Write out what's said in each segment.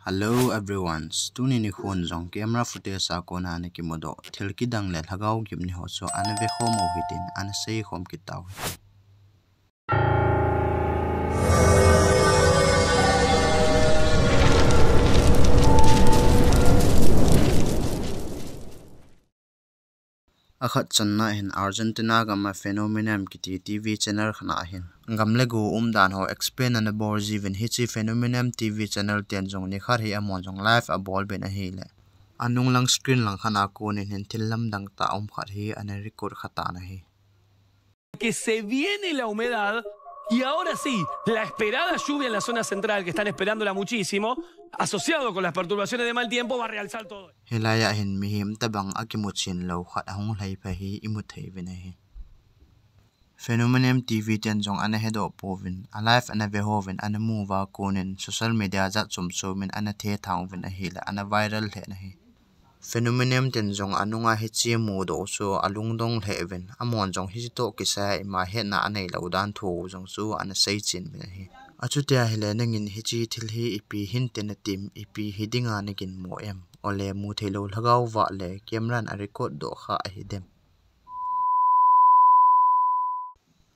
Hello everyone. Stuni ni khun jong camera footage sa kona ni kimodo thilki dang le thagaw gimni ho so anave khomo hitin an sei khom kitaw. Akhat channa hin Argentina gama phenomenon kiti TV channel khana hin gamlegu dan ho explain an borji ven hichi phenomenon TV channel ten jong ni khar hi amon jong live a bol ben a hi le anung lang screen lang khana ko nin hin thilam dang ta khar hi an record khata na hi que se viene la humedad y ahora sí, la esperada lluvia en la zona central, que están esperándola muchísimo, asociado con las perturbaciones de mal tiempo, va a realzar todo. Hilaya hin mihim tabang akimuchin lo khat hong lai pa hi imuthei venahi. Phenomenon TV ten jong ana hedo povin, alive ana vehoven ana muwa konin social media za chumchomin ana the thang ven a hi la ana viral he na hi. Phenomenon ten jong anunga hi chi mu do so alungdong heaven amon jong hi to kisa ma he na anei lo dan thu jong chu ana sei chin ven hi. Achutia hele nangin hi chi thil hi ipi hin ten tim ipi hidinga nagin mo em ole mu thelo lagaw wa le camera a record do kha a hidem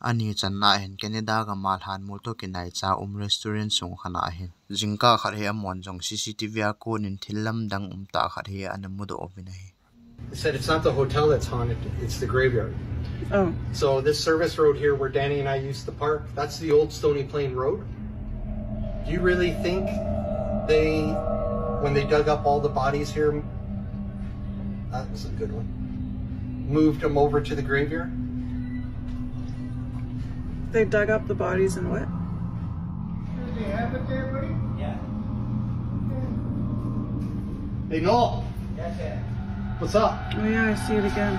ani channa hen Canada ga malhan multo kinai cha restaurant sung khana hen jingka khar he amon jong CCTV a ko nin thilam dang ta khar he an mudo ovinahi. They said it's not the hotel that's haunted, it's the graveyard. Oh. So this service road here where Danny and I used to park, that's the old Stony Plain Road. Do you really think when they dug up all the bodies here, that was a good one, moved them over to the graveyard? They dug up the bodies and what? They have it there, buddy? Yeah. Hey, Noel. Yes, yeah. What's up? Oh yeah, I see it again.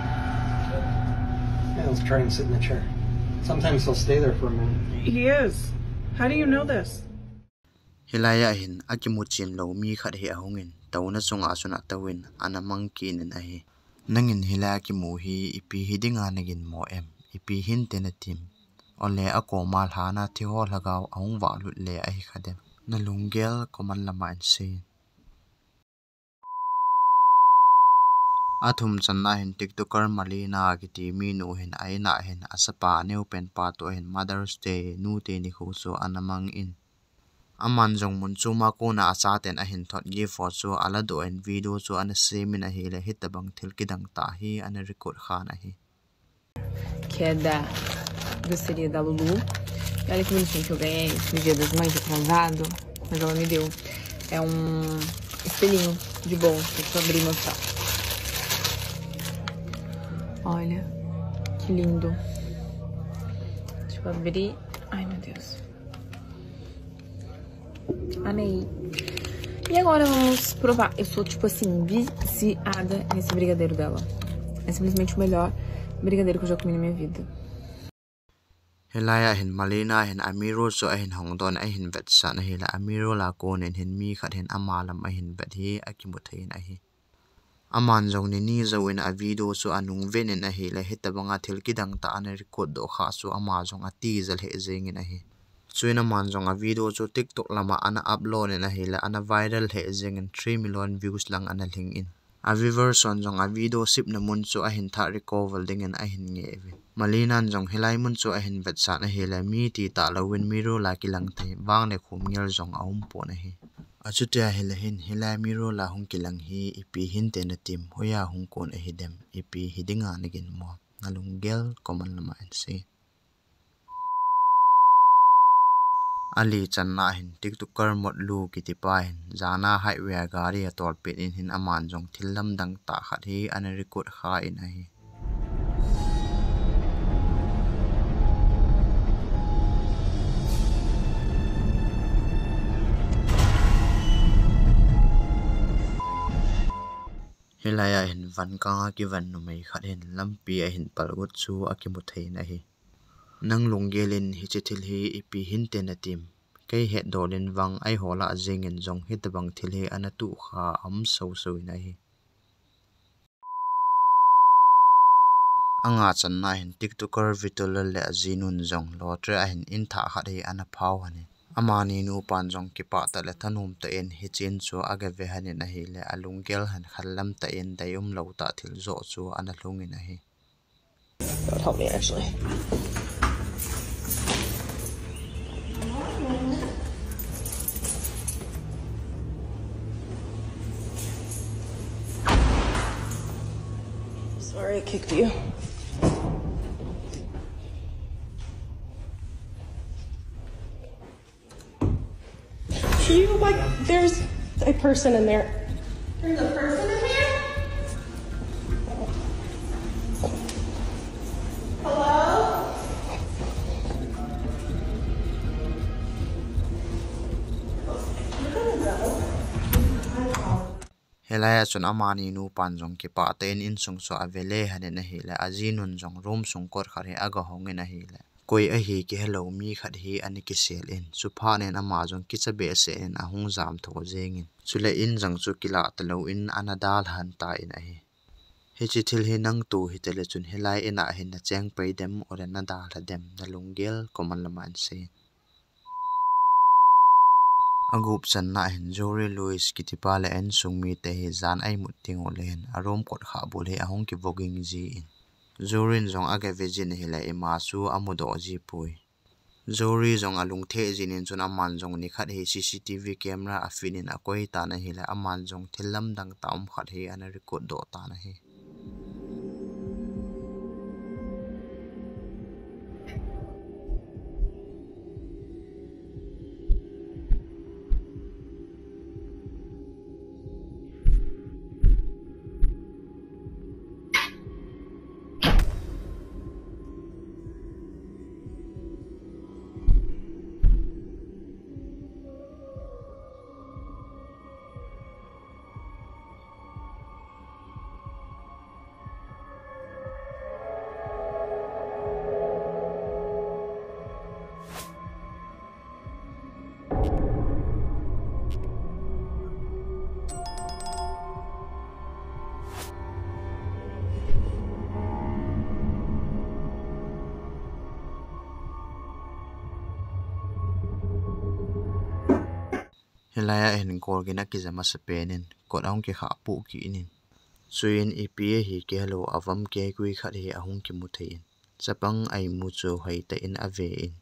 Yeah, let's try and sit in the chair. Sometimes he'll stay there for a minute. He is. How do you know this? Hilaya hin akimuchin lo mi khat he ahungin tawna chunga suna tawin ana mangki nen a hi nangin hilaya ki mu hi ipi hidinga nagin mo em ipi hin tena tim ole a ko mal hana thi ho lagaw ahung wa lut le a hi khadem na lungel koman lama an se athum channa hin tiktoker malina giti mi nu hin aina hin asapa neu pen pa to hin Mother's Day nu te ni khu so anamang in aman jong mun chuma ko na acha ten a hin thot gi for chu ala do en video chu an semin a hi le hitabang thil kidang ta hi an record khan a hi que é da doceria da Lulu. E olha que bonitinho que eu ganhei no Dia das Mães atrasado, mas ela me deu. É espelhinho de bolsa, deixa eu abrir e mostrar. Olha, que lindo. Deixa eu abrir. Ai, meu Deus. Amei. E agora vamos provar. Eu sou, tipo assim, viciada nesse brigadeiro dela. É simplesmente o melhor brigadeiro que eu já comi na minha vida. Helaya hin malina hin amiro so a hin hongdon a hin vet sa na hila amiro la ko nen hin mi khat hin amalam a hin vet hi akimuthein a hi aman jong ni zo in a video so anung venin a hi le hitabanga thil kidang ta an record do kha so ama jong a ti zal he zengin a hi chuina man jong a video chu TikTok lama ana upload na hi la ana viral he zengin 3 million views lang ana ling in a viewer son jong a video sip na mun chu a hin tha recover dingen a hin nge ve malinan jong helai mun chu a hin vet sa na hi la mi ti ta lawin miro la kilang thai wang ne khum ngel jong aum po na hi achutia hela hin helai miro la hung kilang hi ipi hin te na tim hoya hung kon a hidem ipi hidinga nagin mo ngalungel common lama an se ali channa hin tiktoker mod lu kitipa hin jana highway gari atol pin in hin aman jong thilam dang ta khat hi an record kha in a hi Hilaya hin van kanga ki van nu mai khat hin lampi a hin palgut chu akimuthei na hi nang lunggelin hi chithil hi ipi hin te na tim kei het dolin wang ai hola zengin jong hitabang thil hi anatu kha am so na hi anga channa hin tiktoker vitol le azinun jong lotre a hin in tha khat hi ana phau hani amani nu pan jong ki pa ta le thanum ta en hi chin chu aga ve hanin a hi le alungel han khallam ta en dayum lo ta thil zo chu ana hlungin a hi. That would help me actually. Sorry I kicked you. There's a person in there. There's a person in there? Hello? Helaya chun amani nu pan jong ki pa ten in sung so avele hanin a hi le ajinun jong room sung kor khare aga hongin a hi le koi a hi ki hello mi khat hi ani ki sel in supha nen ama jong ki chabe se en a hung jam tho jengin chule in jang chu kila talo in anadal han ta in a hi he chi thil hi nang tu hi tele chun helai ena hin na cheng pai dem or na da la dem na lungel koman laman se agup chan na hin Jory Louis kitipa le en sungmi te hi zan ai mut ting olen arom kot kha bul he ahong ki voging ji in Jorin jong aga vejin hi la ema su amudo ji pui Jory jong alung the jinin chun aman jong ni khat hi CCTV camera afinin akoi ta na hi la aman jong thilam dang taum khat hi ana record do ta na hi Helaya hen gorgina ki zama sapenin kot ahong ki kha pu ki inin suin ipa hi ke halo avam ke kui khat hi ahong ki muthein chapang ai mu chu hai ta in ave in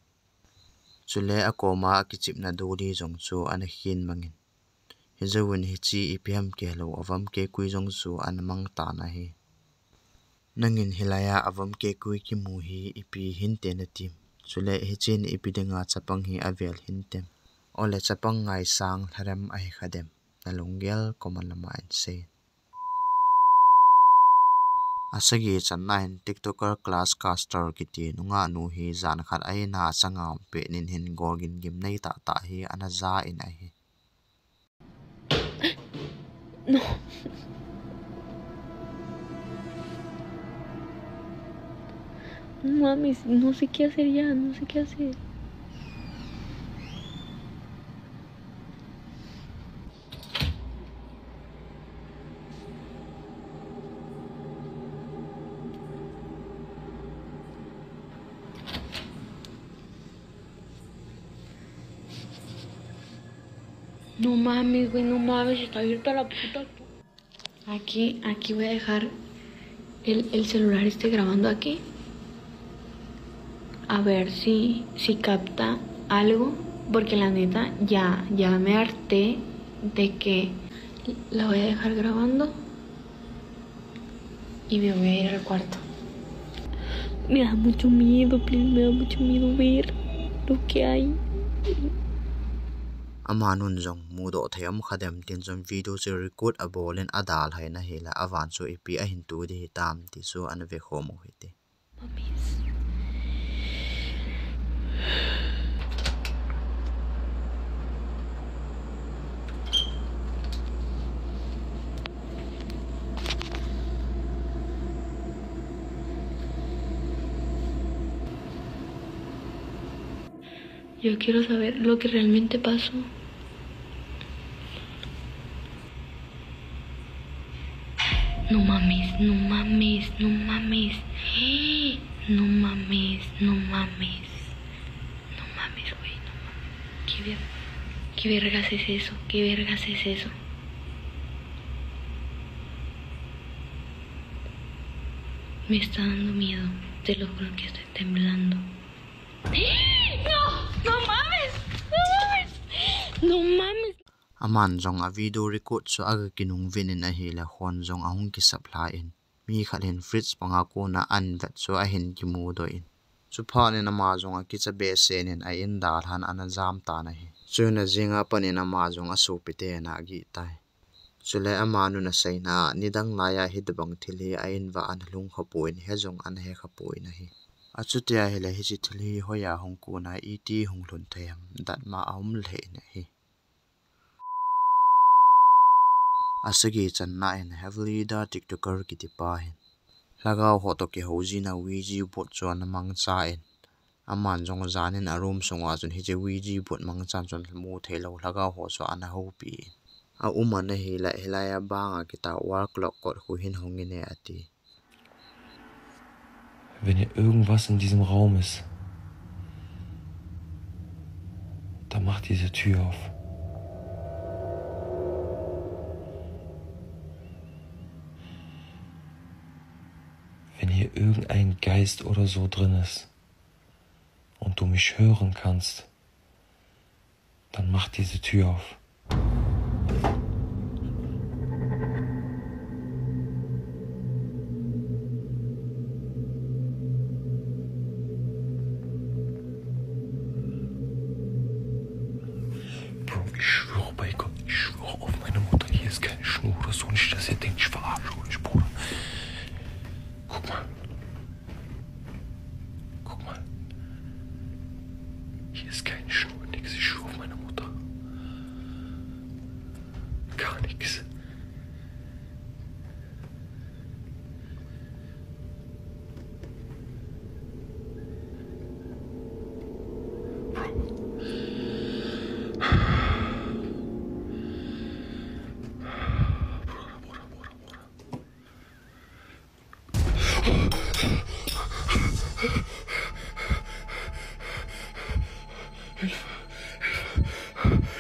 chule akoma ki chipna duri jong chu an hin mangin hizawin hi chi ipm ke halo avam ke kui jong chu an mang ta na hi nangin helaya avam ke kui ki mu hi ipi hin te na tim chule hi chin ipidenga chapang hi avel hin tem ole chapang ngai sang tharam ai khadem nalungel komalama an se asagi channain tiktoker class caster kiti nunga nu hi zan khat ai na changam pe nin hin gorgin gim nei ta ta hi anaza in ai No. Mames, no sé qué hacer ya, no sé qué hacer. No mames, güey, no mames, está abierta la puta. Aquí voy a dejar el celular grabando aquí. A ver si capta algo, porque la neta ya me harté de que la voy a dejar grabando y me voy a ir al cuarto. Me da mucho miedo, please, me da mucho miedo ver lo que hay. amanun jong mudo thayam khadem tin jom video che record abolen adal haina hela avan so ipi a hin tu di tam ti so an ve khomo hite Yo quiero saber lo que realmente pasó. No mames, no mames, no mames. No mames, no mames. No mames, güey, no mames. Qué lluvia. ¿Qué vergas es eso? ¿Qué vergas es eso? Me está dando miedo. Te lo juro que estoy temblando. ¡No! ¡No mames! ¡No mames! ¡No mames! Aman zong a video record so aga kinung vinin a hi la khon zong ahung ki supply in. Mi khat hin fridge panga ko na an vet so a hin ki mu do in. Chu pha ne na ma zong a ki cha be sen in a in dal han an jam ta na hi. Chu na jinga panin na ma zong a so pite na gi tai. Chu le ama nu na sai na nidang la ya hi dbang thili a in wa an lung khapoin he zong an he khapoin na hi. A chu tia hi le hi chi thili hoya hong ko na iti hong lun them dat ma aum le na hi. Asagi chan na in heavily da tiktoker ki ti pa hin. Lagaw ho to ki hoji na wiji bot chuan mang cha in. Aman jong zanin a room songa chun hi je wiji bot mang chan chon mu thelo lagaw ho so an ho pi. A na hi la hilaya banga kita war clock kot hu hin hongine ati. Wenn hier irgendwas in diesem Raum ist, dann macht diese Tür auf. Wenn hier irgendein Geist oder so drin ist und du mich hören kannst, dann mach diese Tür auf. Bro, ich schwöre bei Gott, ich schwöre auf meine Mutter, hier ist keine Schnur oder so, nicht, dass ihr denkt, ich verarsche euch, Bruder. Guck mal. Guck mal. Hier ist keine Schnur, nix. Ich schwöre auf meine Mutter. Gar nichts.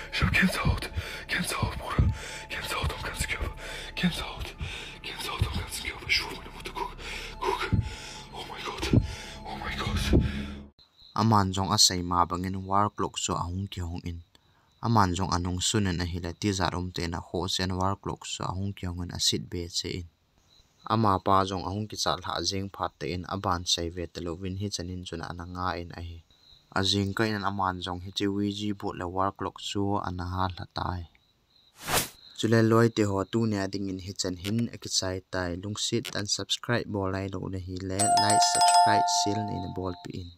Ich hab Gänsehaut. Gänsehaut, Bruder. Gänsehaut am ganzen Körper. Gänsehaut. Gänsehaut am ganzen Körper. Ich schwöre meine Mutter, guck. Guck. Oh mein Gott. Oh mein Gott. Aman jong asay ma bangin war clock so ahung ki hong in. Aman jong anong sunen a hila tizarom te na ho sen war clock so ahung ki hong in asit be che in. Ama pa jong ahung ki chal ha jing phat te in aban sai ve te lovin hi chanin chuna ananga in a hi. Azing ka in aman jong hi chi wiji bot la war clock so anaha latai. Chule loi te ho tu ne ding in hi chan hin akisai tai lungsit and subscribe bolai lo na hi le like subscribe sil in bol pi in.